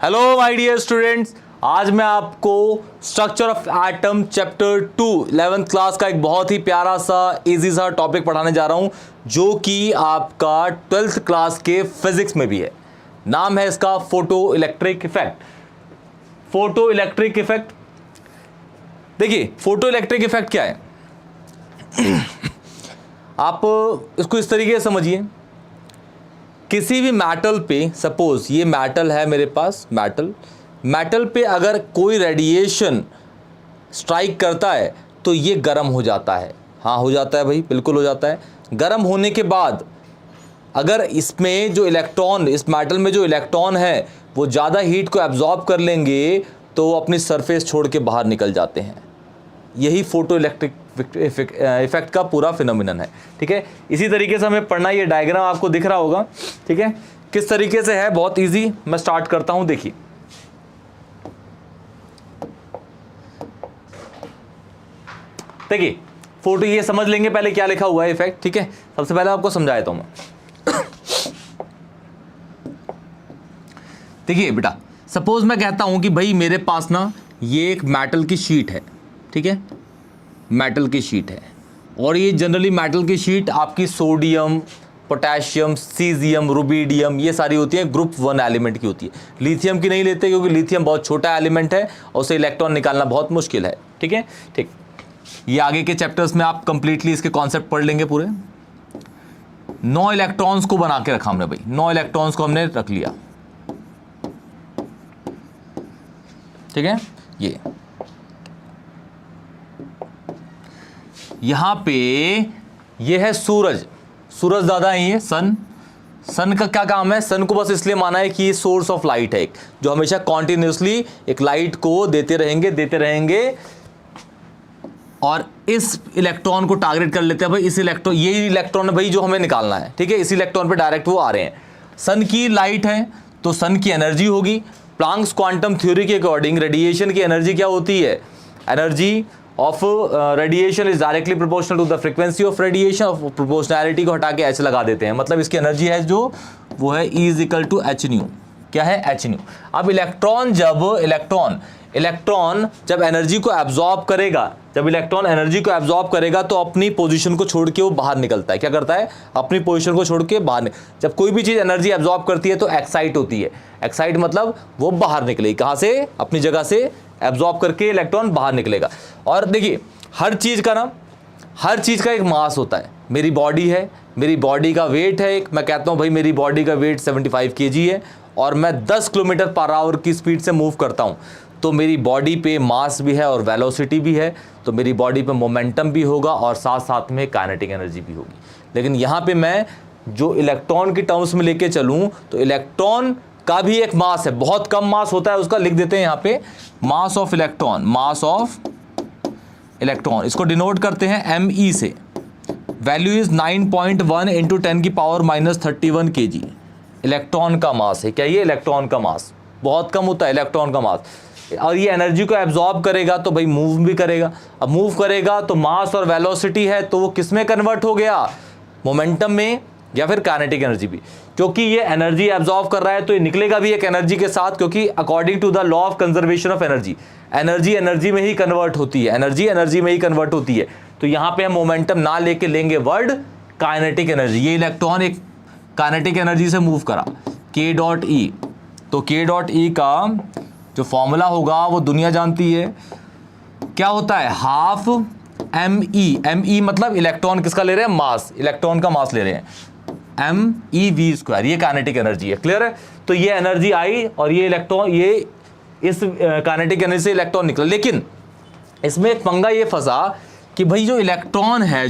Hello my dear students, आज मैं आपको structure of atom chapter 2 11th class का एक बहुत ही प्यारा सा इजी सा टॉपिक पढ़ाने जा रहा हूं जो कि आपका 12th क्लास के फिजिक्स में भी है। नाम है इसका photo electric effect. Photo electric effect, देखिए फोटो इलेक्ट्रिक इफेक्ट क्या है आप इसको इस तरीके से समझिए। किसी भी मेटल पे, सपोज ये मेटल है मेरे पास, मेटल पे अगर कोई रेडिएशन स्ट्राइक करता है तो ये गर्म हो जाता है। हाँ हो जाता है भाई, बिल्कुल हो जाता है। गर्म होने के बाद अगर इसमें जो इलेक्ट्रॉन, इस मेटल में जो इलेक्ट्रॉन है वो ज़्यादा हीट को एब्जॉर्ब कर लेंगे तो वो अपनी सरफेस छोड़ के बाहर निकल जाते हैं। यही फोटो इलेक्ट्रिक इफेक्ट का पूरा फिनोमिनन है। ठीक है, इसी तरीके से हमें पढ़ना, ये डायग्राम आपको दिख रहा होगा। ठीक है, किस तरीके से है, बहुत इजी। मैं स्टार्ट करता हूं, देखिए देखिए फोटो, ये समझ लेंगे पहले क्या लिखा हुआ है इफेक्ट। ठीक है, सबसे पहले आपको समझा देता हूं मैं। देखिए बेटा, सपोज मैं कहता हूं कि भाई मेरे पास ना ये एक मेटल की शीट है। ठीक है, मेटल की शीट है और ये जनरली मेटल की शीट आपकी सोडियम, पोटेशियम, सीजियम, रुबिडियम ये सारी होती है, ग्रुप 1 एलिमेंट की होती है। लिथियम की नहीं लेते क्योंकि लिथियम बहुत छोटा एलिमेंट है और उसे इलेक्ट्रॉन निकालना बहुत मुश्किल है। ठीक है, ठीक, ये आगे के चैप्टर्स में आप कंप्लीटली इसके कॉन्सेप्ट पढ़ लेंगे पूरे। 9 इलेक्ट्रॉन्स को बना के रखा हमने भाई, 9 इलेक्ट्रॉन्स को हमने रख लिया। ठीक है, यहां पे ये है सूरज दादा है, ये सन का क्या काम है? सन को बस इसलिए माना है कि ये सोर्स ऑफ लाइट है एक, जो हमेशा कॉन्टिन्यूसली एक लाइट को देते रहेंगे और इस इलेक्ट्रॉन को टारगेट कर लेते हैं भाई। इस इलेक्ट्रॉन, ये इलेक्ट्रॉन है भाई जो हमें निकालना है। ठीक है, इस इलेक्ट्रॉन पे डायरेक्ट वो आ रहे हैं। सन की लाइट है तो सन की एनर्जी होगी। प्लैंक्स क्वांटम थ्योरी के अकॉर्डिंग रेडिएशन की एनर्जी क्या होती है? Energy of radiation is directly proportional to the frequency of radiation. Of proportionality को हटा के एच लगा देते हैं, मतलब इसकी एनर्जी है जो वो है E is equal to h nu. क्या है? H nu. अब इलेक्ट्रॉन जब एनर्जी को एब्जॉर्ब करेगा, तो अपनी पोजीशन को छोड़ के वो बाहर निकलता है। क्या करता है? अपनी पोजीशन को छोड़ के बाहर जब कोई भी चीज एनर्जी एब्जॉर्ब करती है तो एक्साइट होती है। एक्साइट मतलब वो बाहर निकलेगी। कहां से? अपनी जगह से एब्जॉर्ब करके इलेक्ट्रॉन बाहर निकलेगा। और देखिए हर चीज का एक मास होता है। मेरी बॉडी है, मेरी बॉडी का वेट है एक, मैं कहता हूं भाई मेरी बॉडी का वेट 75 kg है और मैं 10 किलोमीटर पर आवर की स्पीड से मूव करता हूं, तो मेरी बॉडी पे मास भी है और वेलोसिटी भी है, तो मेरी बॉडी पे मोमेंटम भी होगा और साथ साथ में काइनेटिक एनर्जी भी होगी। लेकिन यहाँ पे मैं जो इलेक्ट्रॉन की टर्म्स में लेके चलूँ तो इलेक्ट्रॉन का भी एक मास है, बहुत कम मास होता है उसका, लिख देते हैं यहाँ पे मास ऑफ इलेक्ट्रॉन। इसको डिनोट करते हैं me से। वैल्यू इज 9.1 इंटू 10 की पावर -31 kg इलेक्ट्रॉन का मास है। क्या ये इलेक्ट्रॉन का मास बहुत कम होता है, इलेक्ट्रॉन का मास। और ये एनर्जी को एब्जॉर्ब करेगा तो भाई मूव भी करेगा। अब मूव करेगा तो मास और वेलोसिटी है तो वो किस में कन्वर्ट हो गया? मोमेंटम में या फिर काइनेटिक एनर्जी भी। क्योंकि ये एनर्जी एब्जॉर्ब कर रहा है तो ये निकलेगा भी एक एनर्जी के साथ, क्योंकि according to the law of conservation of energy, energy में ही कन्वर्ट होती है। एनर्जी में ही कन्वर्ट होती है। तो यहां पे हम मोमेंटम ना लेके लेंगे वर्ड काइनेटिक एनर्जी। ये इलेक्ट्रॉन एक काइनेटिक एनर्जी से मूव करा, k.E। तो k.E का जो फॉर्मूला होगा वो दुनिया जानती है, क्या होता है? हाफ me मतलब इलेक्ट्रॉन किसका ले रहे हैं? मास, इलेक्ट्रॉन का मास ले रहे हैं, MeV²। ये काइनेटिक एनर्जी है। क्लियर है? तो ये एनर्जी आई और ये इलेक्ट्रॉन, ये इस काइनेटिक एनर्जी से इलेक्ट्रॉन निकला। लेकिन इसमें एक पंगा ये फंसा कि भाई जो इलेक्ट्रॉन है,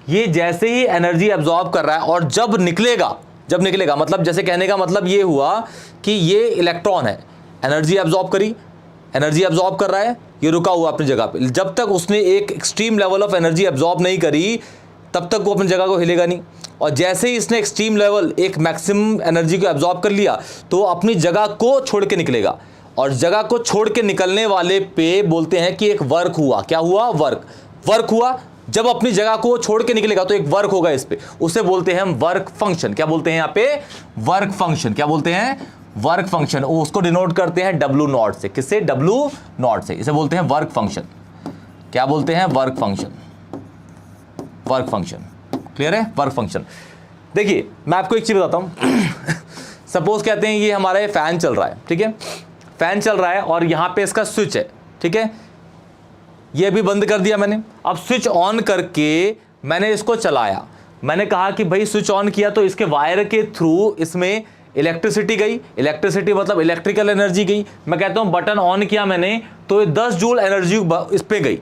ये जैसे ही एनर्जी एब्जॉर्ब कर रहा है और जब निकलेगा मतलब जैसे कहने का मतलब ये हुआ कि ये इलेक्ट्रॉन है, एनर्जी एब्जॉर्ब कर रहा है, ये रुका हुआ अपनी जगह पे। जब तक उसने एक extreme level of energy absorb नहीं करी तब तक वो अपनी जगह को हिलेगा नहीं। और जैसे ही इसने एक्सट्रीम लेवल, एक मैक्सिमम एनर्जी को एब्जॉर्ब कर लिया तो अपनी जगह को छोड़ के निकलेगा। और जगह को छोड़ के निकलने वाले पे बोलते हैं कि एक वर्क हुआ। क्या हुआ? वर्क हुआ। जब अपनी जगह को छोड़ के निकलेगा तो एक वर्क होगा इस पे, उसे बोलते हैं हम वर्क फंक्शन। क्या बोलते हैं यहाँ पे? Work function. क्या बोलते हैं? वर्क फंक्शन, उसको डिनोट करते हैं W नॉट से। किससे? W नॉट से। इसे बोलते हैं वर्क फंक्शन। क्या बोलते हैं? Work function. Work function, clear है? Work function. देखिए मैं आपको एक चीज बताता हूं सपोज कहते हैं ये हमारा ये फैन चल रहा है, ठीक है, फैन चल रहा है और यहां पे इसका स्विच है, ठीक है, ये भी बंद कर दिया मैंने। अब स्विच ऑन करके मैंने इसको चलाया, मैंने कहा कि भाई स्विच ऑन किया तो इसके वायर के थ्रू इसमें इलेक्ट्रिसिटी गई, इलेक्ट्रिसिटी मतलब इलेक्ट्रिकल एनर्जी गई। मैं कहता हूं बटन ऑन किया मैंने तो ये 10 जूल एनर्जी इस पे गई।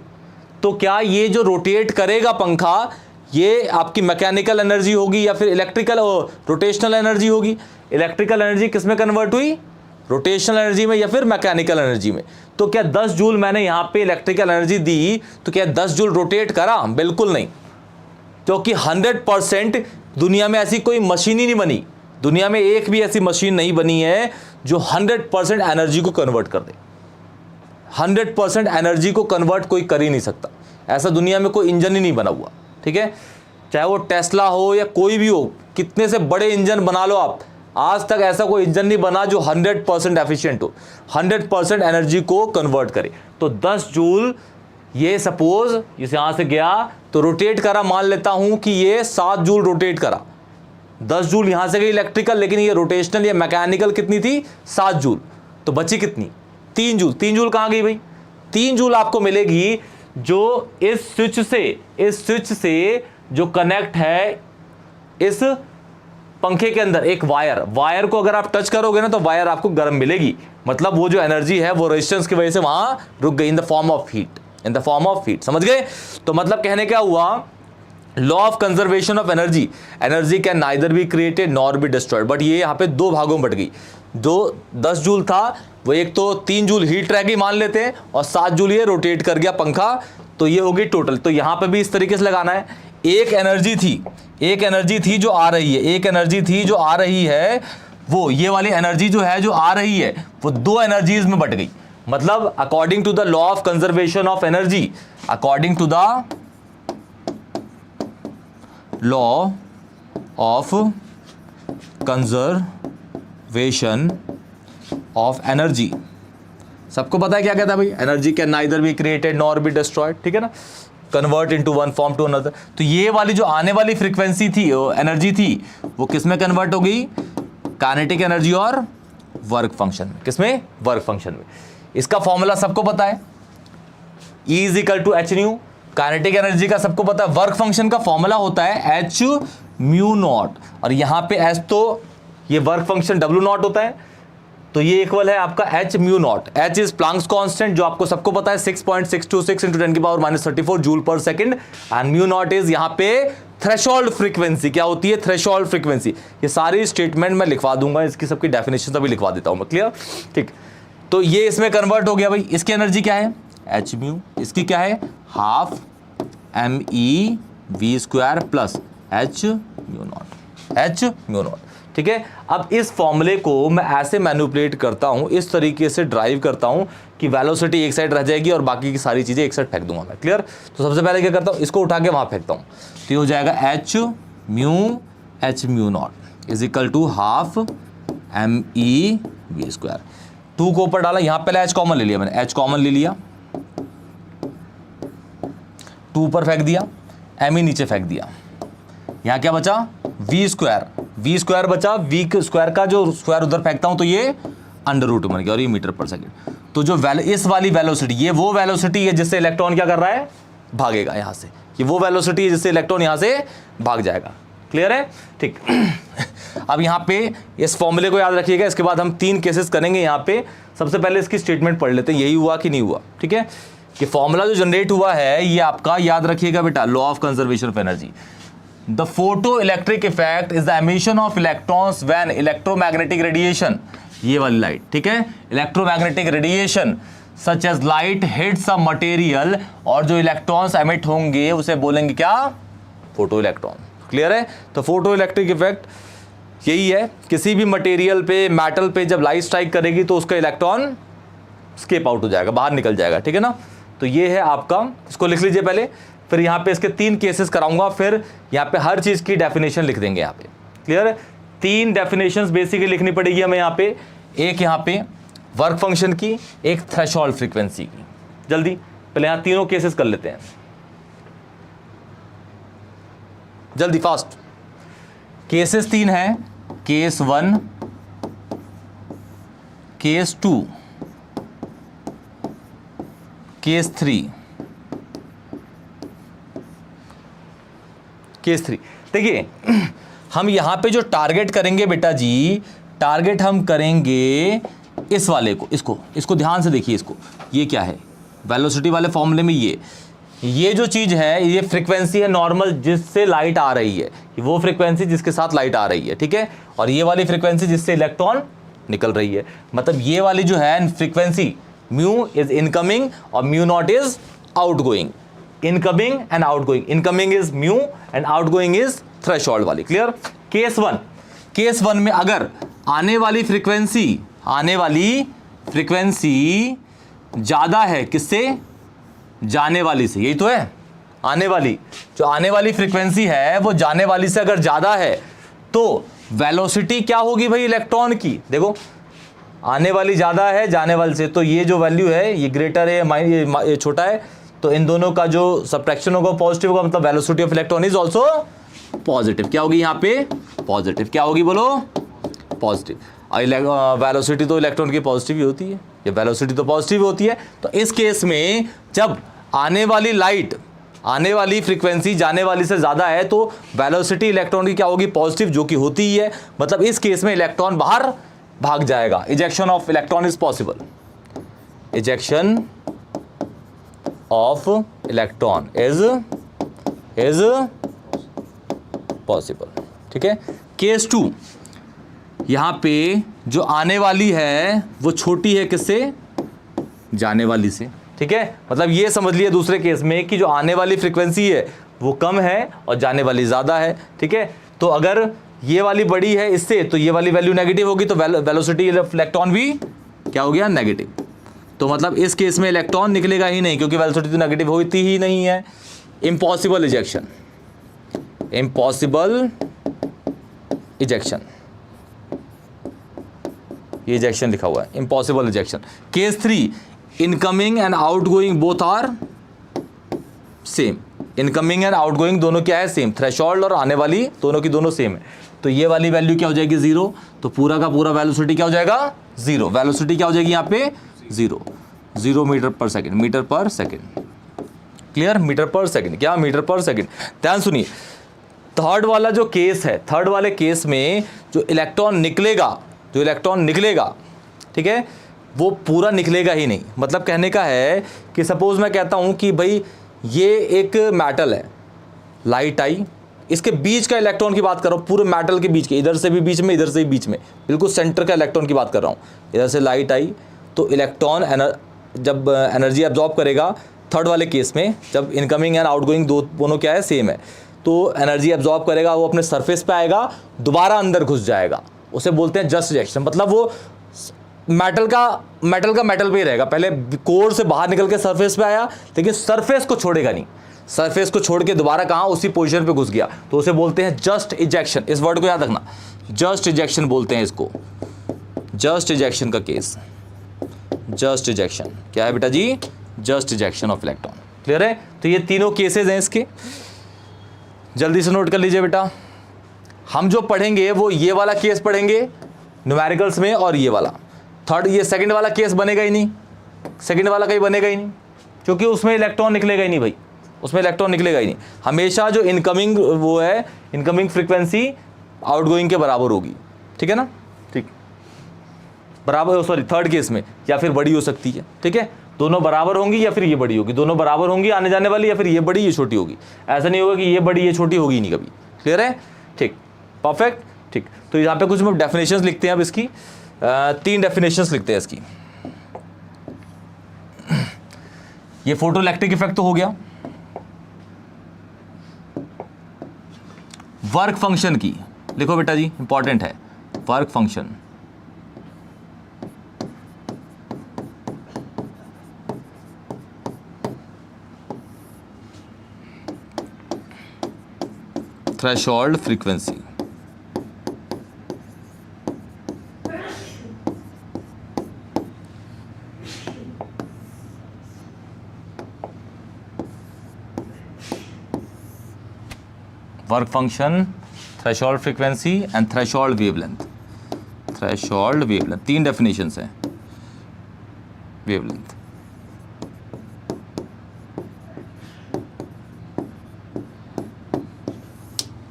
तो क्या ये जो रोटेट करेगा पंखा, ये आपकी मैकेनिकल एनर्जी होगी या फिर इलेक्ट्रिकल रोटेशनल एनर्जी होगी? इलेक्ट्रिकल एनर्जी किस में कन्वर्ट हुई? रोटेशनल एनर्जी में या फिर मैकेनिकल एनर्जी में। तो क्या 10 जूल मैंने यहां पे इलेक्ट्रिकल एनर्जी दी तो क्या 10 जूल रोटेट करा? बिल्कुल नहीं, क्योंकि 100% दुनिया में ऐसी कोई मशीन ही नहीं बनी, दुनिया में एक भी ऐसी मशीन नहीं बनी है जो 100% एनर्जी को कन्वर्ट कर दे। 100% एनर्जी को कन्वर्ट कोई कर ही नहीं सकता, ऐसा दुनिया में कोई इंजन ही नहीं बना हुआ, ठीक है, चाहे वो टेस्ला हो या कोई भी हो, कितने से बड़े इंजन बना लो आप, आज तक ऐसा कोई इंजन नहीं बना जो 100% एफिशिएंट हो, 100% एनर्जी को कन्वर्ट करे। तो 10 जूल ये सपोज इस यहां से गया तो रोटेट करा, मान लेता हूं कि ये 7 जूल रोटेट करा, 10 जूल यहां से गई इलेक्ट्रिकल, लेकिन ये रोटेशनल या मैकेनिकल कितनी थी? 7 जूल। तो बची कितनी? 3 जूल। 3 जूल कहां गई भाई? 3 जूल आपको मिलेगी जो इस स्विच से जो कनेक्ट है इस पंखे के अंदर एक वायर को अगर आप टच करोगे ना तो वायर आपको गर्म मिलेगी, मतलब वो जो एनर्जी है वो रेजिस्टेंस की वजह से वहां रुक गई, in the form of heat, समझ गए? तो मतलब कहने क्या हुआ, law of conservation of energy can neither be created nor be destroyed. But ये यहां पे 2 भागों में बट गई। जो 10 जूल था वो एक तो 3 जूल हीट रह गई मान लेते हैं, और 7 जूल ये रोटेट कर गया पंखा, तो ये होगी टोटल। तो यहां पे भी इस तरीके से लगाना है, एक एनर्जी थी जो आ रही है, एक एनर्जी थी जो आ रही है, वो ये वाली एनर्जी जो है जो आ रही है वो 2 एनर्जीज में बट गई। मतलब according to the law of conservation of energy, according to the law of conservation of energy, सबको पता है क्या कहता है भाई? Energy can neither be created nor be destroyed, ठीक है ना, convert into one form to another. तो ये वाली जो आने वाली फ्रीक्वेंसी थी, एनर्जी थी, वो किस में कन्वर्ट हो गई? काइनेटिक एनर्जी और वर्क फंक्शन में। किसमें? वर्क फंक्शन में। इसका फॉर्मूला सबको पता है, E is equal to h nu. Kinetic energy का सबको पता है, वर्क फंक्शन का फॉर्मूला होता है एच म्यू नॉट, और यहां पे एच तो ये वर्क फंक्शन W नॉट होता है, तो ये इक्वल है आपका H mu not. H is Planck's constant जो आपको सबको पता है 6.626 इंटू 10 की पावर -34 जूल पर second, and mu naught is यहां पे थ्रेशोल्ड फ्रीक्वेंसी। क्या होती है? Threshold frequency. ये सारी स्टेटमेंट मैं लिखवा दूंगा, इसकी सबकी डेफिनेशन भी लिखवा देता हूं मैं, क्लियर? ठीक, तो ये इसमें कन्वर्ट हो गया भाई। इसकी एनर्जी क्या है? H mu. इसकी क्या है? Half MEV² plus H mu not, ठीक है। अब इस फॉर्मूले को मैं ऐसे मैनिपुलेट करता हूं, इस तरीके से ड्राइव करता हूं कि वेलोसिटी एक साइड रह जाएगी और बाकी की सारी चीजें एक साइड फेंक दूंगा मैं, क्लियर? तो सबसे पहले क्या करता हूं, इसको उठा के वहां फेंकता हूं, तो ये हो जाएगा h mu naught is equal to half MEV²। 2 को ऊपर डाला, यहां पहले एच कॉमन ले लिया मैंने, एच कॉमन ले लिया, 2 ऊपर फेंक दिया, ME नीचे फेंक दिया, यहां क्या बचा? V² बचा। V² का जो स्क्वायर उधर फेंकता हूं तो ये √2 बन गया, और ये मीटर पर सेकंड। तो जो इस वाली वेलोसिटी, ये वो वेलोसिटी है जिससे इलेक्ट्रॉन क्या कर रहा है? भागेगा यहां से। ये वो वेलोसिटी है जिससे इलेक्ट्रॉन यहां से भाग जाएगा, क्लियर है? ठीक अब यहां पे इस फॉर्मूले को याद रखिएगा। इसके बाद हम 3 केसेस करेंगे यहां पे। सबसे पहले इसकी स्टेटमेंट पढ़ लेते हैं, यही हुआ कि नहीं हुआ, ठीक है? कि फॉर्मूला जो जनरेट हुआ है ये आपका याद रखिएगा बेटा, law of conservation of energy. The photoelectric effect is the emission of electrons when electromagnetic radiation, ये वाली लाइट, ठीक है, electromagnetic radiation such as light hits a material, और जो इलेक्ट्रॉन्स एमिट होंगे उसे बोलेंगे क्या? फोटो इलेक्ट्रॉन, क्लियर है? तो फोटो इलेक्ट्रिक इफेक्ट यही है, किसी भी मटेरियल पे, मेटल पे जब लाइट स्ट्राइक करेगी तो उसका इलेक्ट्रॉन स्केप आउट हो जाएगा, बाहर निकल जाएगा, ठीक है ना? तो ये है आपका, इसको लिख लीजिए पहले, फिर यहाँ पे इसके 3 केसेस कराऊंगा, फिर यहाँ पे हर चीज की डेफिनेशन लिख देंगे यहाँ पे, क्लियर है? 3 डेफिनेशंस बेसिकली लिखनी पड़ेगी हमें यहाँ पे। एक यहाँ पे वर्क फंक्शन की, एक थ्रेशोल्ड फ्रीक्वेंसी की। जल्दी पहले यहाँ तीनों केसेस कर लेते हैं, जल्दी फास्ट। केसेस 3 हैं, केस 1, केस 2, केस 3, केस 3। देखिए हम यहां पे जो टारगेट करेंगे बेटा जी, टारगेट हम करेंगे इस वाले को, इसको ध्यान से देखिए। इसको, ये क्या है वेलोसिटी वाले फॉर्मूले में, ये जो चीज है ये फ्रीक्वेंसी है नॉर्मल जिससे लाइट आ रही है, वो फ्रीक्वेंसी जिसके साथ लाइट आ रही है, ठीक है। और ये वाली फ्रीक्वेंसी जिससे इलेक्ट्रॉन निकल रही है। मतलब ये वाली जो है फ्रीक्वेंसी म्यू इज इनकमिंग और mu naught is outgoing. Incoming and outgoing, incoming is mu and outgoing is threshold वाली। क्लियर। केस 1 में अगर आने वाली फ्रीक्वेंसी ज्यादा है किससे, जाने वाली से, यही तो है। आने वाली फ्रीक्वेंसी है वो जाने वाली से अगर ज्यादा है तो वेलोसिटी क्या होगी भाई इलेक्ट्रॉन की। देखो आने वाली ज्यादा है जाने वाली से, तो ये जो वैल्यू है ये ग्रेटर है, ये छोटा है, तो इन दोनों का जो सब्ट्रैक्शन होगा पॉजिटिव होगा, मतलब velocity of electron is also positive. क्या होगी यहाँ पे, पॉजिटिव। क्या होगी बोलो, पॉजिटिव। वेलोसिटी तो इलेक्ट्रॉन की पॉजिटिव ही होती है, ये वेलोसिटी तो पॉजिटिव होती है। तो इस केस में जब आने वाली फ्रीक्वेंसी जाने वाली से ज्यादा है तो वेलोसिटी इलेक्ट्रॉन की क्या होगी, पॉजिटिव, जो कि होती ही है। मतलब इस केस में इलेक्ट्रॉन बाहर भाग जाएगा। Ejection of electron is possible, ejection of electron is possible, ठीक है। केस 2, यहां पे जो आने वाली है वो छोटी है किससे, जाने वाली से, ठीक है। मतलब ये समझ लिया दूसरे केस में कि जो आने वाली फ्रीक्वेंसी है वो कम है और जाने वाली ज्यादा है, ठीक है। तो अगर ये वाली बड़ी है इससे तो ये वाली वैल्यू नेगेटिव होगी, तो वेलोसिटी इलेक्ट्रॉन भी क्या हो गया, नेगेटिव। तो मतलब इस केस में इलेक्ट्रॉन निकलेगा ही नहीं क्योंकि वेलोसिटी तो नेगेटिव होती ही नहीं है। इम्पॉसिबल इजेक्शन, इम्पॉसिबल इजेक्शन, ये इजेक्शन लिखा हुआ है, impossible ejection. Case 3, incoming and outgoing both are same. Incoming and outgoing दोनों क्या है, सेम। थ्रेशोल्ड और आने वाली दोनों की दोनों सेम है, तो ये वाली वैल्यू क्या हो जाएगी, 0। तो पूरा का पूरा वेलोसिटी क्या हो जाएगा, 0। वेलोसिटी क्या हो जाएगी यहाँ पे, 0 मीटर पर सेकेंड। क्लियर, मीटर पर सेकेंड, क्या मीटर पर सेकेंड। ध्यान सुनिए, थर्ड वाला जो केस है, थर्ड वाले केस में जो इलेक्ट्रॉन निकलेगा, ठीक है, वो पूरा निकलेगा ही नहीं। मतलब कहने का है कि सपोज मैं कहता हूं कि भाई ये एक मेटल है, लाइट आई, इसके बीच का इलेक्ट्रॉन की बात कर रहा हूं, पूरे मेटल के बीच के, इधर से भी बीच में, इधर से भी बीच में, बिल्कुल सेंटर का इलेक्ट्रॉन की बात कर रहा हूं। इधर से लाइट आई तो इलेक्ट्रॉन जब एनर्जी एब्जॉर्ब करेगा, थर्ड वाले केस में जब इनकमिंग एंड आउटगोइंग दोनों क्या है, सेम है, तो एनर्जी एब्जॉर्ब करेगा, वो अपने सरफेस पे आएगा, दोबारा अंदर घुस जाएगा, उसे बोलते हैं जस्ट रिएक्शन। मतलब वो मेटल पे ही रहेगा, पहले कोर से बाहर निकल के सरफेस पे आया, लेकिन सरफेस को छोड़ेगा नहीं, सरफेस को छोड़ के दोबारा कहाँ, उसी पोजीशन पे घुस गया, तो उसे बोलते हैं जस्ट इजेक्शन। इस वर्ड को याद रखना, जस्ट इजेक्शन बोलते हैं इसको, जस्ट इजेक्शन का केस, जस्ट इजेक्शन क्या है बेटा जी, just ejection of electron. Clear है। तो ये तीनों केसेस हैं इसके, जल्दी से नोट कर लीजिए बेटा। हम जो पढ़ेंगे वो ये वाला केस पढ़ेंगे न्यूमेरिकल्स में, और ये वाला थर्ड, ये सेकंड वाला केस बनेगा ही नहीं, सेकंड वाला कहीं बनेगा ही नहीं, क्योंकि उसमें इलेक्ट्रॉन निकलेगा ही नहीं भाई, उसमें इलेक्ट्रॉन निकलेगा ही नहीं। हमेशा जो इनकमिंग वो है, इनकमिंग फ्रीक्वेंसी आउटगोइंग के बराबर होगी, ठीक है ना, ठीक, बराबर, सॉरी थर्ड केस में, या फिर बड़ी हो सकती है, ठीक है, दोनों बराबर होंगी या फिर ये बड़ी होगी, दोनों बराबर होंगी आने जाने वाली, या फिर ये बड़ी ये छोटी होगी। ऐसा नहीं होगा कि ये बड़ी ये छोटी होगी नहीं कभी। क्लियर है, ठीक, परफेक्ट, ठीक। तो यहाँ पे कुछ हम डेफिनेशंस लिखते हैं, अब इसकी 3 डेफिनेशंस लिखते हैं इसकी। ये फोटोइलेक्ट्रिक इफेक्ट तो हो गया। वर्क फंक्शन की लिखो बेटा जी, इंपॉर्टेंट है, work function. Threshold frequency, work function, threshold frequency and threshold wavelength. Threshold wavelength, 3 definitions हैं वेवलेंथ।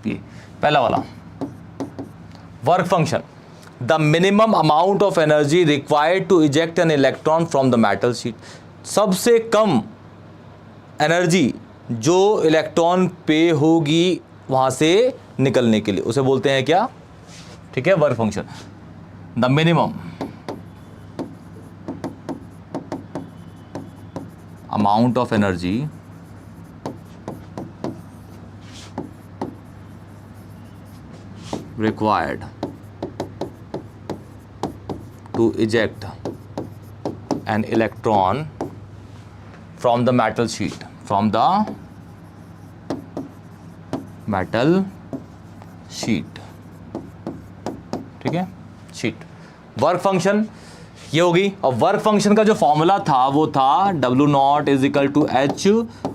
ये पहला वाला work function, the minimum amount of energy required to eject an electron from the metal sheet. सबसे कम energy जो electron पे होगी वहां से निकलने के लिए, उसे बोलते हैं क्या? ठीक है, work function. The minimum amount of energy required to eject an electron from the metal sheet, from the metal sheet। ठीक है, शीट। वर्क फंक्शन ये होगी, और वर्क फंक्शन का जो फॉर्मूला था वो था W0 is equal to H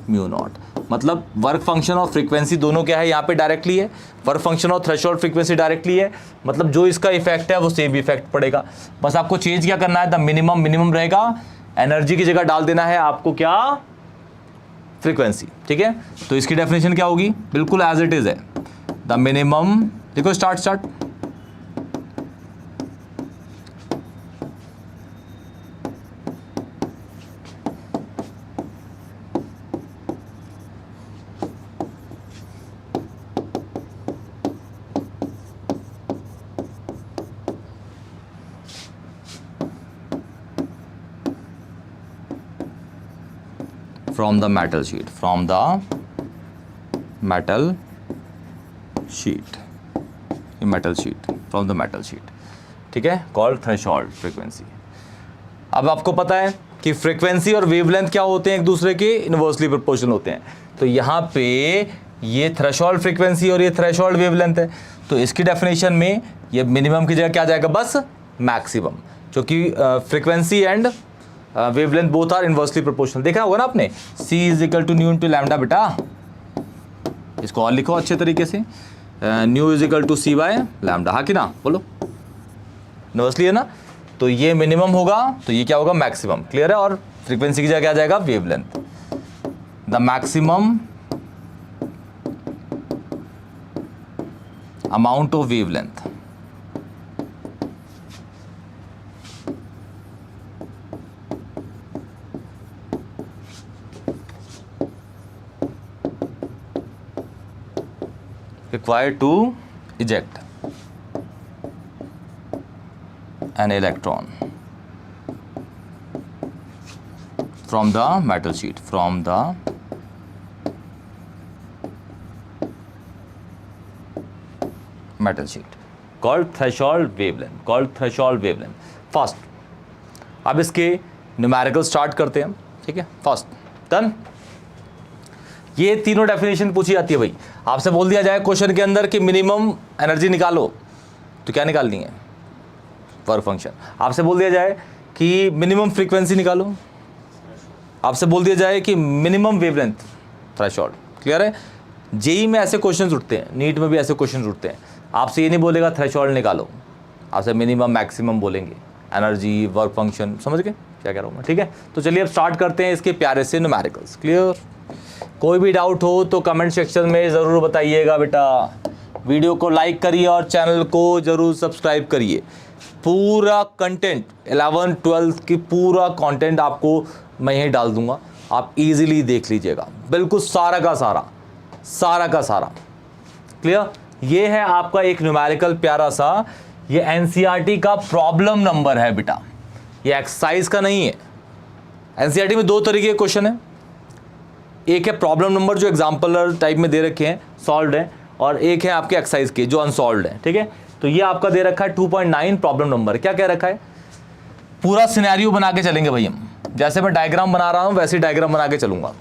mu naught. मतलब वर्क फंक्शन और फ्रीक्वेंसी दोनों क्या है यहाँ पे डायरेक्टली है, वर्क फंक्शन और थ्रेशोल्ड फ्रीक्वेंसी डायरेक्टली है, मतलब जो इसका इफेक्ट है वो सेम इफेक्ट पड़ेगा। बस आपको चेंज क्या करना है, द मिनिमम मिनिमम रहेगा, एनर्जी की जगह डाल देना है आपको क्या, फ्रीक्वेंसी। ठीक है, तो इसकी डेफिनेशन क्या होगी, बिल्कुल एज इट इज है, द मिनिमम, देखो start from the metal sheet, from the metal sheet, metal sheet, from the metal sheet। ठीक है, called threshold frequency। अब आपको पता है कि फ्रीक्वेंसी और वेवलेंथ क्या होते हैं, एक दूसरे के इनवर्सली प्रोपोर्शनल होते हैं। तो यहाँ पे ये थ्रेशोल्ड फ्रीक्वेंसी और ये थ्रेशोल्ड वेवलेंथ है, तो इसकी डेफिनेशन में ये मिनिमम की जगह क्या जाएगा, बस मैक्सिमम, क्योंकि frequency and wavelength both are inversely proportional. देखा होगा ना आपने, C is equal to nu into lambda. बेटा इसको और लिखो अच्छे तरीके से, nu is equal to C by lambda, हाँ कि ना, बोलो, इनवर्सली है ना। तो ये मिनिमम होगा तो ये क्या होगा, मैक्सिमम। क्लियर है, और फ्रीक्वेंसी की जगह क्या जाएगा, wavelength. The maximum amount of wavelength required to eject an electron from the metal sheet, from the metal sheet, called threshold wavelength, called threshold wavelength। First, अब इसके न्यूमेरिकल स्टार्ट करते हैं। ठीक है, फर्स्ट डन। ये तीनों डेफिनेशन पूछी जाती है भाई, आपसे बोल दिया जाए क्वेश्चन के अंदर कि मिनिमम एनर्जी निकालो, तो क्या निकालनी है, वर्क फंक्शन। आपसे बोल दिया जाए कि मिनिमम फ्रीक्वेंसी निकालो, आपसे बोल दिया जाए कि मिनिमम वेवलेंथ, थ्रेशोल्ड। क्लियर है, जेई में ऐसे क्वेश्चंस उठते हैं, नीट में भी ऐसे क्वेश्चंस उठते हैं। आपसे ये नहीं बोलेगा थ्रेशोल्ड निकालो, आपसे मिनिमम मैक्सिमम बोलेंगे, एनर्जी, वर्क फंक्शन। समझ गए क्या कह रहा हूँ मैं? ठीक है, तो चलिए अब स्टार्ट करते हैं इसके प्यारे से न्यूमेरिकल्स। क्लियर, कोई भी डाउट हो तो कमेंट सेक्शन में ज़रूर बताइएगा बेटा। वीडियो को लाइक करिए और चैनल को ज़रूर सब्सक्राइब करिए। पूरा कंटेंट 11 12 की पूरा कंटेंट आपको मैं यहीं डाल दूंगा, आप इजीली देख लीजिएगा, बिल्कुल सारा का सारा। क्लियर, ये है आपका एक न्यूमेरिकल प्यारा सा, ये एनसीईआरटी का प्रॉब्लम नंबर है बेटा, ये एक्सरसाइज का नहीं है। एनसीईआरटी में 2 तरीके के क्वेश्चन है, एक है प्रॉब्लम नंबर जो एग्जाम्पलर टाइप में दे रखे हैं, सॉल्व्ड है, और एक है आपके एक्सरसाइज के जो अनसॉल्व्ड है। ठीक है, तो ये आपका दे रखा है 2.9 प्रॉब्लम नंबर। क्या कह रखा है, पूरा सिनेरियो बना के चलेंगे भाई हम, जैसे मैं डायग्राम बना रहा हूं वैसे ही डायग्राम बना के चलूंगा।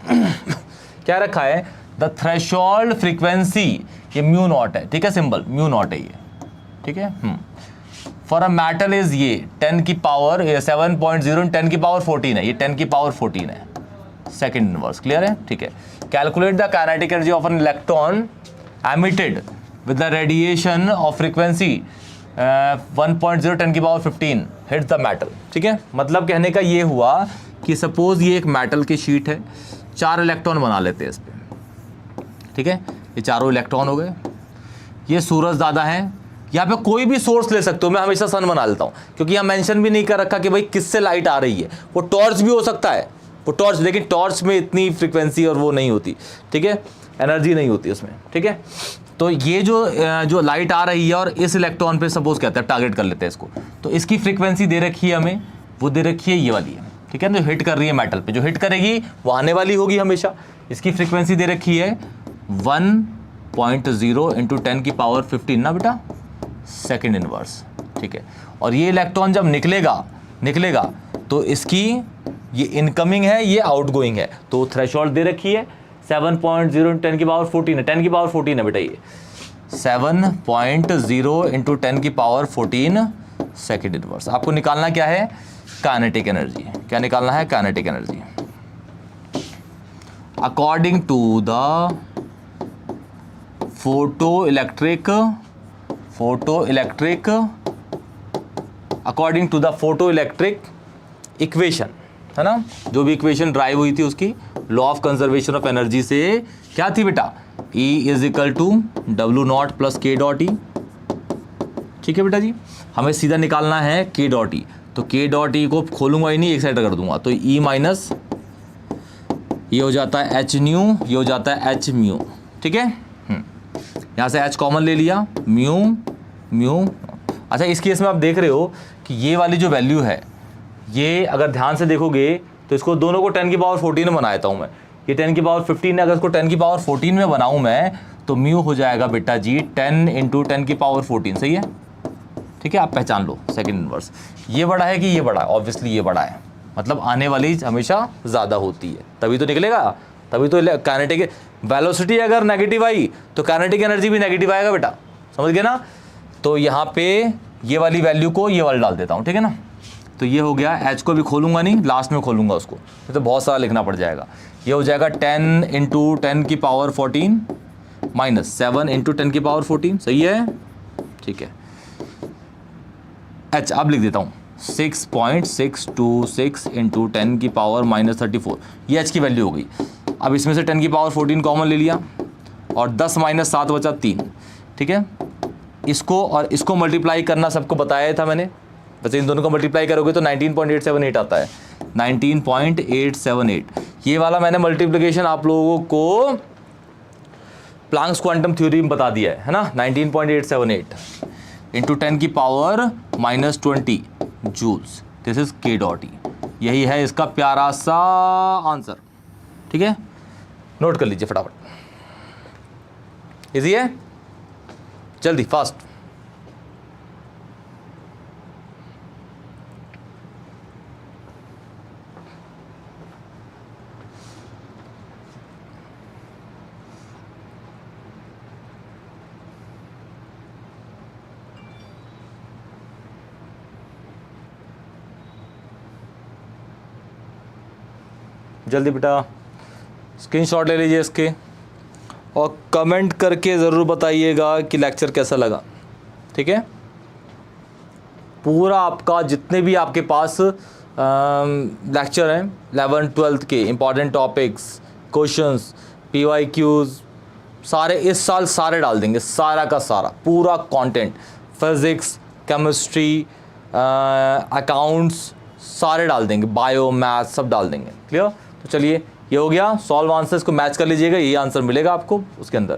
क्या रखा है, द थ्रेशोल्ड फ्रीक्वेंसी, ये म्यू नॉट है। ठीक है, सिंबल म्यू नॉट है ये। ठीक है, फॉर अ मेटल इज ये 10 की पावर 7.0 10 की पावर 14 है, ये 10 की पावर 14 है, सेकंड इनवर्स। क्लियर है, ठीक है। Calculate the kinetic energy of an electron emitted with the radiation of frequency 1.0 10 की पावर 15 हिट द मेटल। ठीक है, मतलब कहने का ये हुआ कि सपोज ये एक मेटल की शीट है, 4 इलेक्ट्रॉन बना लेते हैं इस पर। ठीक है, ये चारों इलेक्ट्रॉन हो गए। ये सूरज दादा है, यहाँ पे कोई भी सोर्स ले सकते हो, मैं हमेशा सन बना लेता हूँ क्योंकि यहाँ मेंशन भी नहीं कर रखा कि भाई किससे लाइट आ रही है। वो टॉर्च भी हो सकता है, वो टॉर्च, लेकिन टॉर्च में इतनी फ्रीक्वेंसी और वो नहीं होती। ठीक है, एनर्जी नहीं होती उसमें। ठीक है, तो ये जो लाइट आ रही है और इस इलेक्ट्रॉन पे सपोज कहते हैं, टारगेट कर लेते हैं इसको, तो इसकी फ्रीक्वेंसी दे रखी है हमें, वो दे रखी है ये वाली है। ठीक है, जो हिट कर रही है मेटल पे, जो हिट करेगी वो आने वाली होगी हमेशा। इसकी फ्रीक्वेंसी दे रखी है 1.0 इंटू 10 की पावर 15 ना बेटा, सेकेंड इनवर्स। ठीक है, और ये इलेक्ट्रॉन जब निकलेगा तो इसकी ये इनकमिंग है, ये आउटगोइंग है, तो थ्रेशोल्ड दे रखी है 7.0 इंटू 10 की पावर 14 है। 10 की पावर 14 है बेटा, ये 7.0 इंटू 10 की पावर 14 सेकेंड इनवर्स। आपको निकालना क्या है, काइनेटिक एनर्जी। क्या निकालना है, kinetic energy according to the photo electric according to the photo electric equation, है ना, जो भी इक्वेशन ड्राइव हुई थी उसकी law of conservation of energy से क्या थी बेटा, E is equal to W0 plus K dot E। ठीक है बेटा जी, हमें सीधा निकालना है K डॉट E, तो K डॉट E को खोलूंगा ही नहीं, एक साइड कर दूंगा, तो E माइनस ये हो जाता है H न्यू, ये हो जाता है H म्यू। ठीक है, यहाँ से H कॉमन ले लिया, म्यू। अच्छा, इस केस में आप देख रहे हो कि ये वाली जो वैल्यू है, ये अगर ध्यान से देखोगे तो इसको दोनों को 10 की पावर 14 में बनाता हूँ मैं, ये 10 की पावर 15 है, अगर इसको 10 की पावर 14 में बनाऊँ मैं तो म्यू हो जाएगा बेटा जी 10 इंटू 10 की पावर 14। सही है, ठीक है, आप पहचान लो सेकंड इनवर्स। ये बड़ा है कि ये बड़ा है, ऑब्वियसली ये बड़ा है, मतलब आने वाली हमेशा ज़्यादा होती है, तभी तो निकलेगा, तभी तो काइनेटिक वेलोसिटी अगर नेगेटिव आई तो काइनेटिक एनर्जी भी नेगेटिव आएगा बेटा, समझ गए ना। तो यहाँ पे ये वाली वैल्यू को ये वाला डाल देता हूँ, ठीक है ना, तो ये हो गया। H को भी खोलूंगा नहीं, लास्ट में खोलूंगा उसको, तो बहुत सारा लिखना पड़ जाएगा। ये हो जाएगा 10 इंटू 10 की पावर 14 माइनस 7 इंटू 10 की पावर 14। सही है, ठीक है। H अब लिख देता हूँ 6.626 इंटू 10 की पावर माइनस 34, ये H की वैल्यू हो गई। अब इसमें से 10 की पावर 14 कॉमन ले लिया और 10 माइनस 7 बचा 3। ठीक है, इसको और इसको मल्टीप्लाई करना सबको बताया था मैंने, वैसे इन दोनों को मल्टीप्लाई करोगे तो 19.878 आता है, 19.878। ये वाला मैंने मल्टीप्लिकेशन आप लोगों को प्लैंक्स क्वांटम थ्योरी में बता दिया है ना, 19.878 इंटू 10 की power minus 20 joules, this is K dot E। यही है इसका प्यारा सा आंसर, ठीक है, नोट कर लीजिए फटाफट, इजी है, जल्दी फास्ट। जल्दी बेटा स्क्रीनशॉट ले लीजिए इसके और कमेंट करके ज़रूर बताइएगा कि लेक्चर कैसा लगा, ठीक है। पूरा आपका जितने भी आपके पास लेक्चर हैं 11th 12th के इम्पॉर्टेंट टॉपिक्स, क्वेश्चंस, PYQs सारे इस साल सारे डाल देंगे, सारा का सारा पूरा कंटेंट, फिज़िक्स, केमिस्ट्री, अकाउंट्स सारे डाल देंगे, बायो, मैथ सब डाल देंगे। क्लियर, तो चलिए ये हो गया, सॉल्व आंसर्स को मैच कर लीजिएगा, यही आंसर मिलेगा आपको उसके अंदर।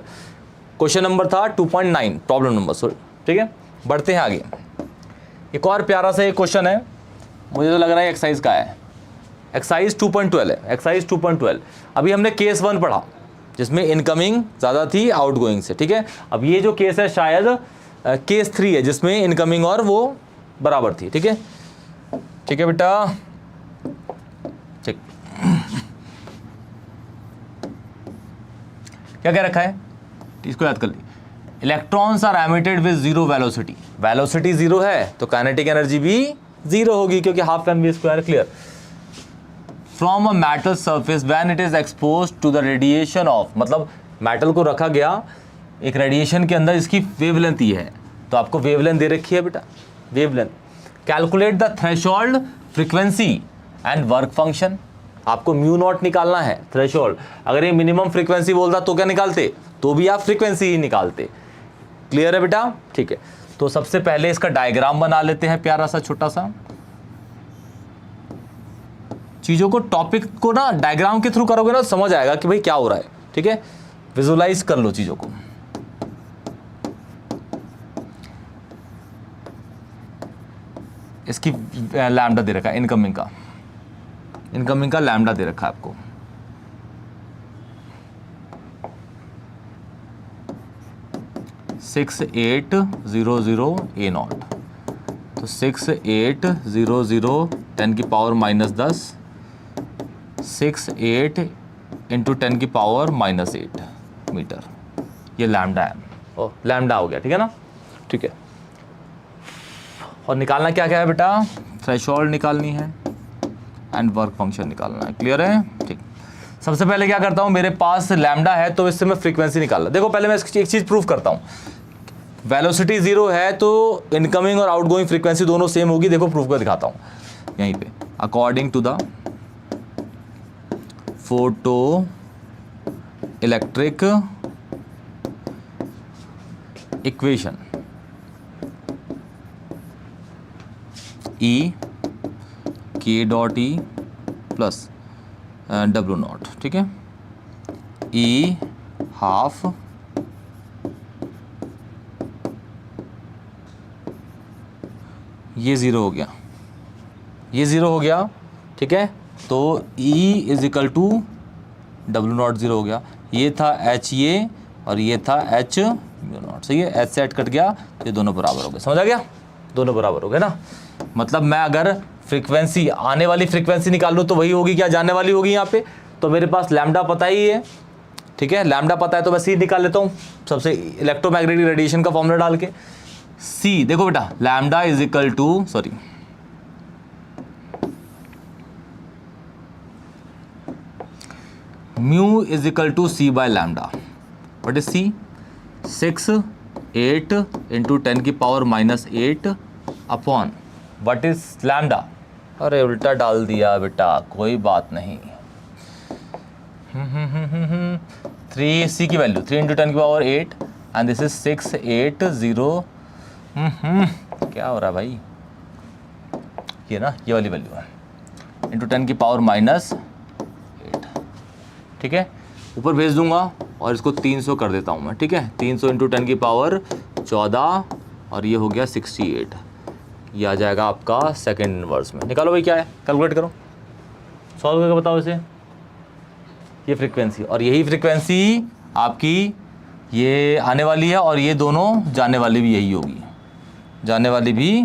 क्वेश्चन नंबर था 2.9 प्रॉब्लम नंबर, सॉरी, ठीक है। बढ़ते हैं आगे, एक और प्यारा सा एक क्वेश्चन है, मुझे तो लग रहा है एक्सरसाइज का है, एक्सरसाइज 2.12 है, एक्सरसाइज 2.12। अभी हमने केस 1 पढ़ा जिसमें इनकमिंग ज़्यादा थी आउटगोइंग से, ठीक है। अब ये जो केस है शायद केस 3 है जिसमें इनकमिंग और वो बराबर थी, ठीक है, ठीक है बेटा, ठीक। क्या कह रखा है, इसको याद कर ली, electrons are emitted with zero velocity, velocity zero है तो काइनेटिक एनर्जी भी जीरो होगी क्योंकि half mv square. Clear, from a metal surface when it is exposed to the radiation of, मतलब मेटल को रखा गया एक रेडिएशन के अंदर इसकी वेवलेंथ ये है, तो आपको वेवलेंथ दे रखी है बेटा, wavelength. Calculate the threshold frequency and work function, आपको म्यू नॉट निकालना है, थ्रेशोल्ड। अगर ये मिनिमम फ्रीक्वेंसी बोलता तो क्या निकालते, तो भी आप फ्रीक्वेंसी ही निकालते। क्लियर है बेटा, ठीक है। तो सबसे पहले इसका डायग्राम बना लेते हैं, प्यारा सा छोटा सा। चीज़ों को, टॉपिक को ना डायग्राम के थ्रू करोगे ना समझ आएगा कि भाई क्या हो रहा है, ठीक है। विजुलाइज कर लो चीज़ों को। इसकी लैम्डा दे रखा है, इनकमिंग का लैम्डा दे रखा है आपको। सिक्स 6800 तो 6800 10 की पावर -10, 68 इंटू 10 की पावर -8 मीटर, ये लैम्डा है। ओ लैम्डा हो गया, ठीक है ना, ठीक है। और निकालना क्या क्या है बेटा, थ्रेशोल्ड निकालनी है एंड वर्क फंक्शन निकालना है। क्लियर है, ठीक। सबसे पहले क्या करता हूँ, मेरे पास लैम्डा है तो इससे मैं फ्रीक्वेंसी निकाल ला। देखो पहले मैं एक चीज़ प्रूफ करता हूँ, वेलोसिटी 0 है तो इनकमिंग और आउटगोइंग फ्रीक्वेंसी दोनों सेम होगी। देखो प्रूफ कर दिखाता हूँ यहीं पे। According to the photo electric equation, E K dot E plus W naught, ठीक है। E हाफ ये ज़ीरो हो गया, ये ज़ीरो हो गया, ठीक है। तो E is equal to W naught zero हो गया। ये था H ये और ये था H म्यू नॉट, सही है। H से H कट गया, ये दोनों बराबर हो गए। समझ आ गया, दोनों बराबर हो गए ना। मतलब मैं अगर फ्रीक्वेंसी, आने वाली फ्रीक्वेंसी निकाल लूँ तो वही होगी क्या, जाने वाली होगी यहाँ पे। तो मेरे पास लैम्डा पता ही है, ठीक है। लैम्डा पता है तो मैं सी निकाल लेता हूँ सबसे, इलेक्ट्रोमैग्नेटिक रेडिएशन का फॉर्मूला डाल के। सी देखो बेटा, lambda is equal to, sorry mu is equal to C by lambda. What is C, 6 8 into 10 की power -8 upon what is lambda. अरे उल्टा डाल दिया बेटा, कोई बात नहीं। 3 सी की वैल्यू 3 इंटू 10 की पावर 8 एंड दिस इज 680। क्या हो रहा है भाई, ये ना ये वाली वैल्यू है, इंटू 10 की पावर -8, ठीक है। ऊपर भेज दूंगा और इसको 300 कर देता हूँ मैं, ठीक है। 300 इंटू 10 की पावर 14 और ये हो गया 68। ये आ जाएगा आपका सेकेंड इनवर्स में। निकालो भाई क्या है, कैलकुलेट करो, सॉल्व करके बताओ इसे। ये फ्रीक्वेंसी और यही फ्रीक्वेंसी आपकी ये आने वाली है और ये दोनों जाने वाली भी यही होगी, जाने वाली भी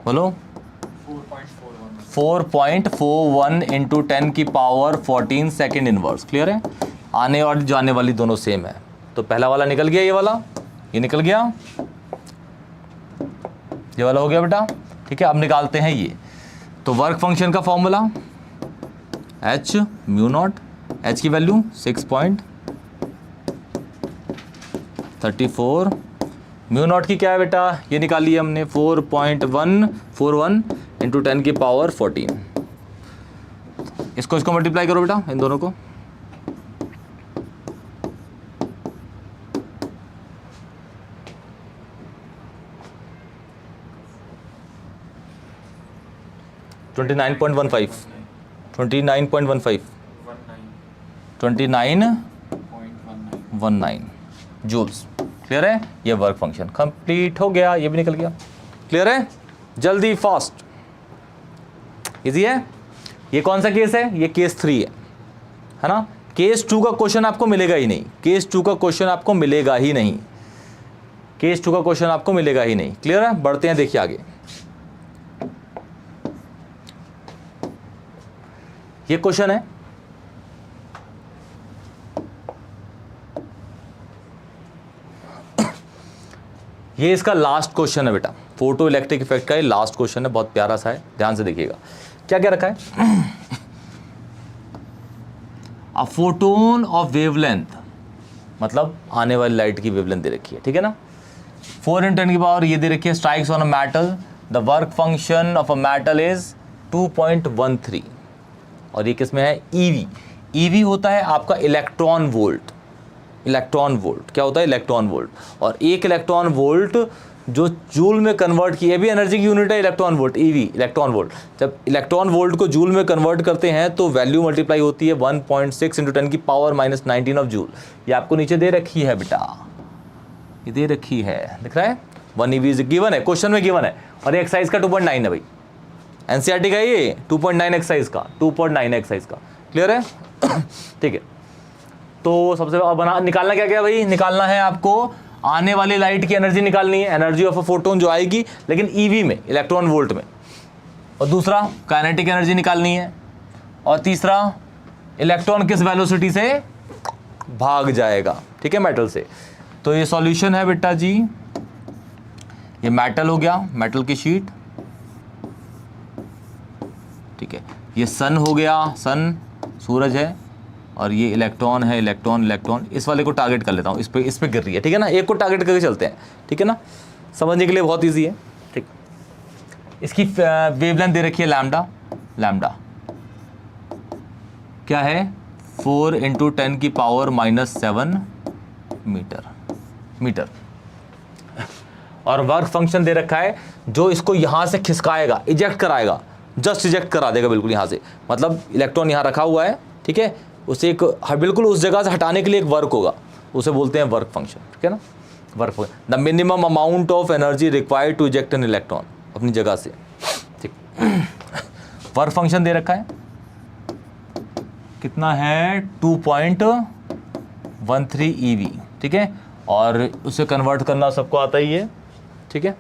बोलो 4.41 इंटू 10 की पावर 14 सेकेंड इनवर्स। क्लियर है, आने और जाने वाली दोनों सेम है। तो पहला वाला निकल गया, ये वाला, ये निकल गया, ये वाला हो गया बेटा, ठीक है। अब निकालते हैं ये। तो वर्क फंक्शन का formula H mu not, H की वैल्यू 6.34, म्यू नॉट की क्या है बेटा, ये निकाली है हमने 4.141 इंटू 10 की पावर 14। इसको मल्टीप्लाई करो बेटा, इन दोनों को। Twenty 29.19 joules. क्लियर है, ये वर्क फंक्शन कंप्लीट हो गया, ये भी निकल गया। क्लियर है, जल्दी फास्ट, इजी है। ये कौन सा केस है, ये केस 3 है ना। केस 2 का क्वेश्चन आपको मिलेगा ही नहीं, केस 2 का क्वेश्चन आपको मिलेगा ही नहीं, केस 2 का क्वेश्चन आपको मिलेगा ही नहीं। क्लियर है, बढ़ते हैं, देखिए आगे। ये क्वेश्चन है, ये इसका लास्ट क्वेश्चन है बेटा, फोटो इलेक्ट्रिक इफेक्ट का ये लास्ट क्वेश्चन है, बहुत प्यारा सा है, ध्यान से देखिएगा। क्या क्या रखा है, अ फोटोन ऑफ वेवलेंथ मतलब आने वाली लाइट की वेवलेंथ दे रखी है, ठीक है ना। 4 × 10 की पावर ये दे रखी है, strikes on a metal, the work function of a metal is 2.13, और ये किस में है, ईवी। ईवी होता है आपका इलेक्ट्रॉन वोल्ट। इलेक्ट्रॉन वोल्ट क्या होता है, इलेक्ट्रॉन वोल्ट। और एक इलेक्ट्रॉन वोल्ट जो जूल में कन्वर्ट किया, भी एनर्जी की यूनिट है electron volt, EV electron volt. जब इलेक्ट्रॉन वोल्ट को जूल में कन्वर्ट करते हैं तो वैल्यू मल्टीप्लाई होती है 1.6 × 10 की पावर -19 ऑफ जूल। ये आपको नीचे दे रखी है बेटा, ये दे रखी है, दिख रहा है। 1 EV गिवन है, क्वेश्चन में गिवन है, और ये एक्सरसाइज का 2.9 है भाई, एनसीईआरटी का ये 2.9 एक्सरसाइज का, 2.9 एक्सरसाइज का, क्लियर है। ठीक है, तो सबसे बना निकालना क्या क्या भाई, निकालना है आपको आने वाली लाइट की एनर्जी निकालनी है, एनर्जी ऑफ अ फोटोन जो आएगी लेकिन ईवी में, इलेक्ट्रॉन वोल्ट में। और दूसरा काइनेटिक एनर्जी निकालनी है, और तीसरा इलेक्ट्रॉन किस वेलोसिटी से भाग जाएगा, ठीक है, मेटल से। तो ये सॉल्यूशन है बेटा जी, ये मेटल हो गया, मेटल की शीट, ठीक है। ये सन हो गया, सन सूरज है, और ये इलेक्ट्रॉन है, इलेक्ट्रॉन इलेक्ट्रॉन। इस वाले को टारगेट कर लेता हूँ, इस पे गिर रही है, ठीक है ना, एक को टारगेट करके चलते हैं, ठीक है ना, समझने के लिए बहुत इजी है, ठीक। इसकी वेवलेंथ दे रखी है लैम्डा, लैम्डा क्या है 4 × 10 की पावर -7 मीटर। और वर्क फंक्शन दे रखा है जो इसको यहां से खिसकाएगा, इजेक्ट कराएगा, जस्ट इजेक्ट करा देगा बिल्कुल यहाँ से, मतलब इलेक्ट्रॉन यहाँ रखा हुआ है, ठीक है, उसे एक बिल्कुल उस जगह से हटाने के लिए एक वर्क होगा, उसे बोलते हैं वर्क फंक्शन, ठीक है ना, work function. The minimum amount of energy required to eject an electron, अपनी जगह से, ठीक। वर्क फंक्शन दे रखा है, कितना है 2.13 EV, ठीक है, और उसे कन्वर्ट करना सबको आता ही है, ठीक है।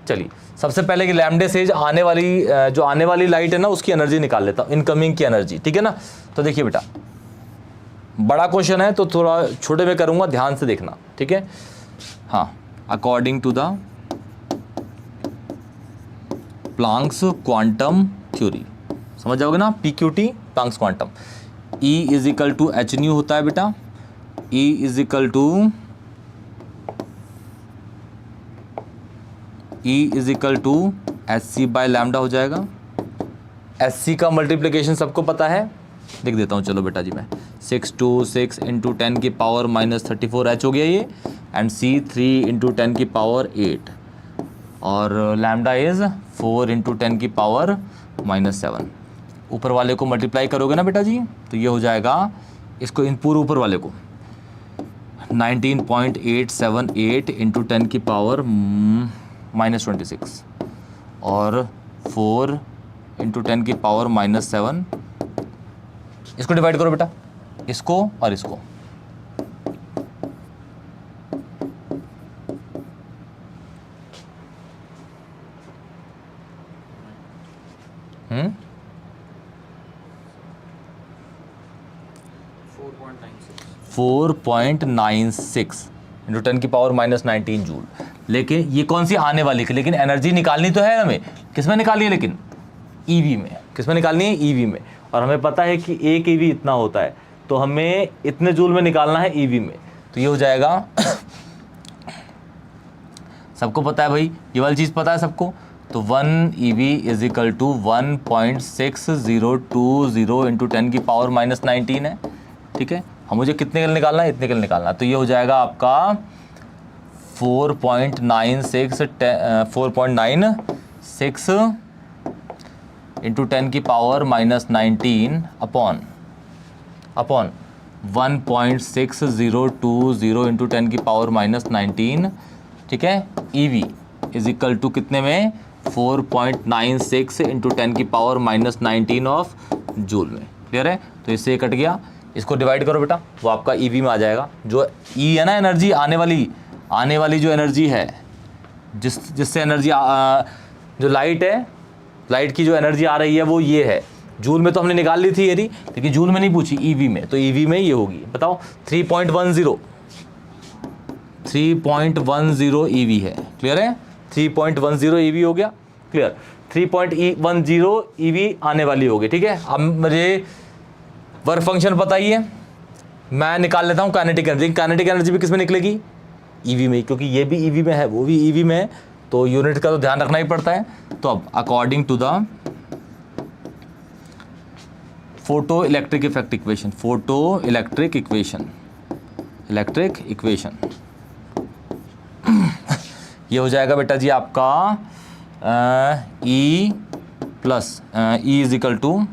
चलिए सबसे पहले कि लैम्डे से आने वाली जो आने वाली लाइट है ना उसकी एनर्जी निकाल लेता हूँ, इनकमिंग की एनर्जी, ठीक है ना। तो देखिए बेटा, बड़ा क्वेश्चन है तो थोड़ा छोटे में करूँगा, ध्यान से देखना, ठीक है। हाँ, according to the Planck's quantum theory, समझ जाओगे ना, PQT Planck's quantum, E = h nu होता है बेटा, E = hc/λ हो जाएगा। hc का मल्टीप्लिकेशन सबको पता है, लिख देता हूँ, चलो बेटा जी मैं 626 × 10 की पावर -34 h हो गया ये, एंड c 3 × 10 की पावर 8, और लैम्डा इज 4 × 10 की पावर -7। ऊपर वाले को मल्टीप्लाई करोगे ना बेटा जी तो ये हो जाएगा, इसको इन पूरे ऊपर वाले को 19.878 × 10 की पावर -26, और 4 × 10 की पावर -7, इसको डिवाइड करो बेटा, इसको और इसको, हम्म 4.96 × 10 की पावर -19 जूल। लेकिन ये कौन सी आने वाली की, लेकिन एनर्जी निकालनी तो है हमें, किस में निकालनी है, लेकिन ईवी में, किस में निकालनी है, ईवी में। और हमें पता है कि एक ईवी इतना होता है, तो हमें इतने जूल में निकालना है ईवी में, तो ये हो जाएगा सबको पता है भाई, ये वाली चीज़ पता है सबको, तो 1 EV = 1.6020 × 10 की पावर -19 है, ठीक है। हम मुझे कितने के लिए निकालना है, इतने के लिए निकालना है, तो ये हो जाएगा आपका 4.96 × 10 की पावर -19 अपॉन 1.6020 × 10 की पावर -19, ठीक है। EV = कितने में, 4.96 × 10 की पावर -19 ऑफ जूल में, क्लियर है। तो इससे कट गया, इसको डिवाइड करो बेटा, वो आपका EV में आ जाएगा। जो E है ना, एनर्जी आने वाली जो एनर्जी है, जिससे एनर्जी जो लाइट है, लाइट की जो एनर्जी आ रही है वो ये है। जूल में तो हमने निकाल ली थी यदि, लेकिन जूल में नहीं पूछी, EV में, तो EV में ये होगी, बताओ 3.10 EV है, क्लियर है, 3.10 EV हो गया, क्लियर। 3.10 EV आने वाली होगी, ठीक है। अब मुझे वर्क फंक्शन पता ही है, मैं निकाल लेता हूँ काइनेटिक एनर्जी। काइनेटिक एनर्जी भी किस में निकलेगी, ईवी में, क्योंकि ये भी ईवी में है वो भी ईवी में है, तो यूनिट का तो ध्यान रखना ही पड़ता है। तो अब according to the photo electric effect equation, photo electric equation, electric equation ये हो जाएगा बेटा जी आपका E plus E is equal to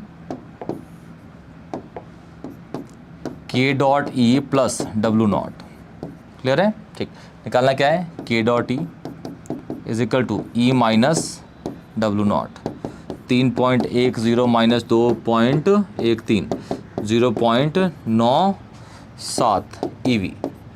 K dot E plus W naught. Clear है, ठीक। निकालना क्या है, K dot E is equal to E minus W naught, 3.10 minus 2.13, 0.97 EV।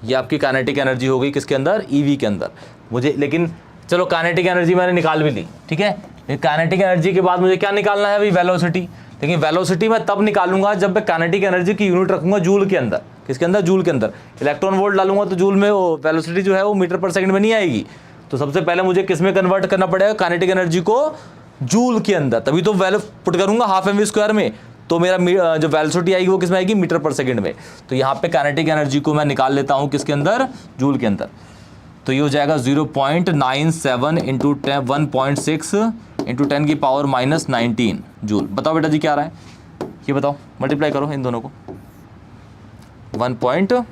ये आपकी काइनेटिक एनर्जी हो गई किसके अंदर, EV के अंदर। मुझे लेकिन चलो काइनेटिक एनर्जी मैंने निकाल भी ली, ठीक है। लेकिन काइनेटिक एनर्जी के बाद मुझे क्या निकालना है अभी, वेलोसिटी। लेकिन वेलोसिटी मैं तब निकालूंगा जब मैं काइनेटिक एनर्जी की यूनिट रखूंगा जूल के अंदर। किसके अंदर, जूल के अंदर। इलेक्ट्रॉन वोल्ट डालूंगा तो जूल में वो वेलोसिटी जो है वो मीटर पर सेकंड में नहीं आएगी। तो सबसे पहले मुझे किस में कन्वर्ट करना पड़ेगा, काइनेटिक एनर्जी को जूल के अंदर, तभी तो वैल्यू पुट करूंगा हाफ mv स्क्वायर में, तो मेरा जो वेलोसिटी आएगी वो किस में आएगी, मीटर पर सेकंड में। तो यहाँ पे काइनेटिक एनर्जी को मैं निकाल लेता हूँ किसके अंदर, जूल के अंदर। तो ये हो जाएगा 0.97 इंटू 1.6 इंटू 10 की पावर माइनस 19 जूल। बताओ बेटा जी क्या आ रहा है, ये बताओ, मल्टीप्लाई करो इन दोनों को। 1.5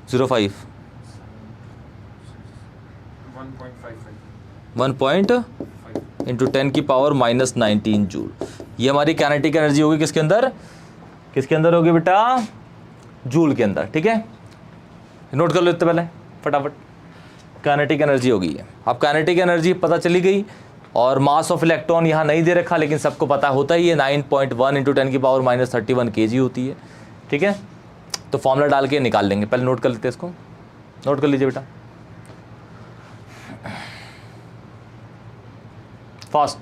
0.5 1 इंटू 10 की पावर माइनस 19 जूल। ये हमारी काइनेटिक एनर्जी होगी किसके अंदर, किसके अंदर होगी बेटा, जूल के अंदर। ठीक है, नोट कर लेते पहले फटाफट। काइनेटिक एनर्जी होगी ये। अब काइनेटिक एनर्जी पता चली गई, और मास ऑफ इलेक्ट्रॉन यहाँ नहीं दे रखा, लेकिन सबको पता होता ही है 9.1 इंटू 10 की पावर माइनस 31 kg होती है। ठीक है, तो फॉर्मूला डाल के निकाल लेंगे। पहले नोट कर लेते हैं इसको, नोट कर लीजिए बेटा फास्ट।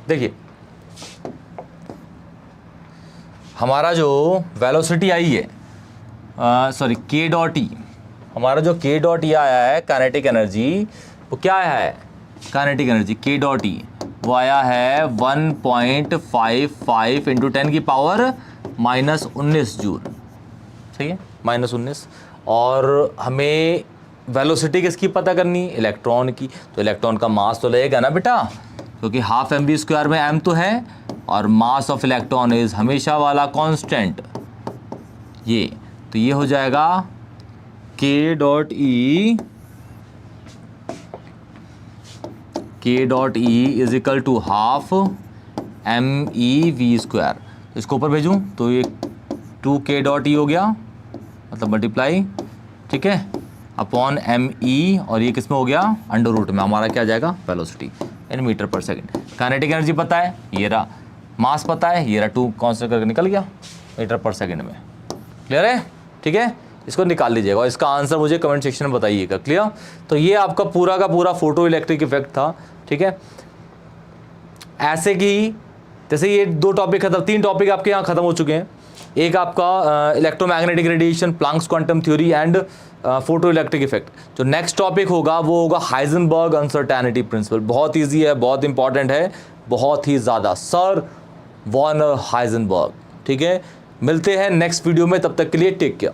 देखिए हमारा जो वेलोसिटी आई है, सॉरी के डॉट ई, हमारा जो के डॉट ई आया है काइनेटिक एनर्जी, वो क्या आया है, काइनेटिक एनर्जी के डॉट ई वो आया है 1.55 इंटू 10 की पावर माइनस 19 जूल। सही है, माइनस 19। और हमें वेलोसिटी किसकी पता करनी, इलेक्ट्रॉन की। तो इलेक्ट्रॉन का मास तो लगेगा ना बेटा, क्योंकि हाफ mv स्क्वायर में m तो है, और मास ऑफ इलेक्ट्रॉन इज हमेशा वाला कांस्टेंट ये। तो ये हो जाएगा k dot E is equal to half MEV square. इसको ऊपर भेजूँ तो ये 2k डॉट ई हो गया, मतलब मल्टीप्लाई, ठीक है, अपॉन ME, और ये किस में हो गया, अंडर रूट में। हमारा क्या जाएगा, वेलोसिटी इन मीटर पर सेकंड। काइनेटिक एनर्जी पता है, ये रहा, मास पता है, ये रहा, 2 कांस्टेंट करके निकल गया मीटर पर सेकंड में। क्लियर है, ठीक है, इसको निकाल लीजिएगा और इसका आंसर मुझे कमेंट सेक्शन में बताइएगा। क्लियर। तो ये आपका पूरा का पूरा फोटो इलेक्ट्रिक इफेक्ट था। ठीक है, ऐसे कि जैसे ये 2 टॉपिक खत्म, 3 टॉपिक आपके यहाँ खत्म हो चुके हैं। एक आपका electromagnetic radiation, Planck's quantum theory and photo electric effect. जो नेक्स्ट टॉपिक होगा वो होगा हाइजेनबर्ग अनसर्टेनिटी प्रिंसिपल। बहुत इजी है, बहुत इंपॉर्टेंट है, बहुत ही ज़्यादा, सर वर्नर हाइजेनबर्ग। ठीक है, मिलते हैं नेक्स्ट वीडियो में, तब तक के लिए टेक केयर।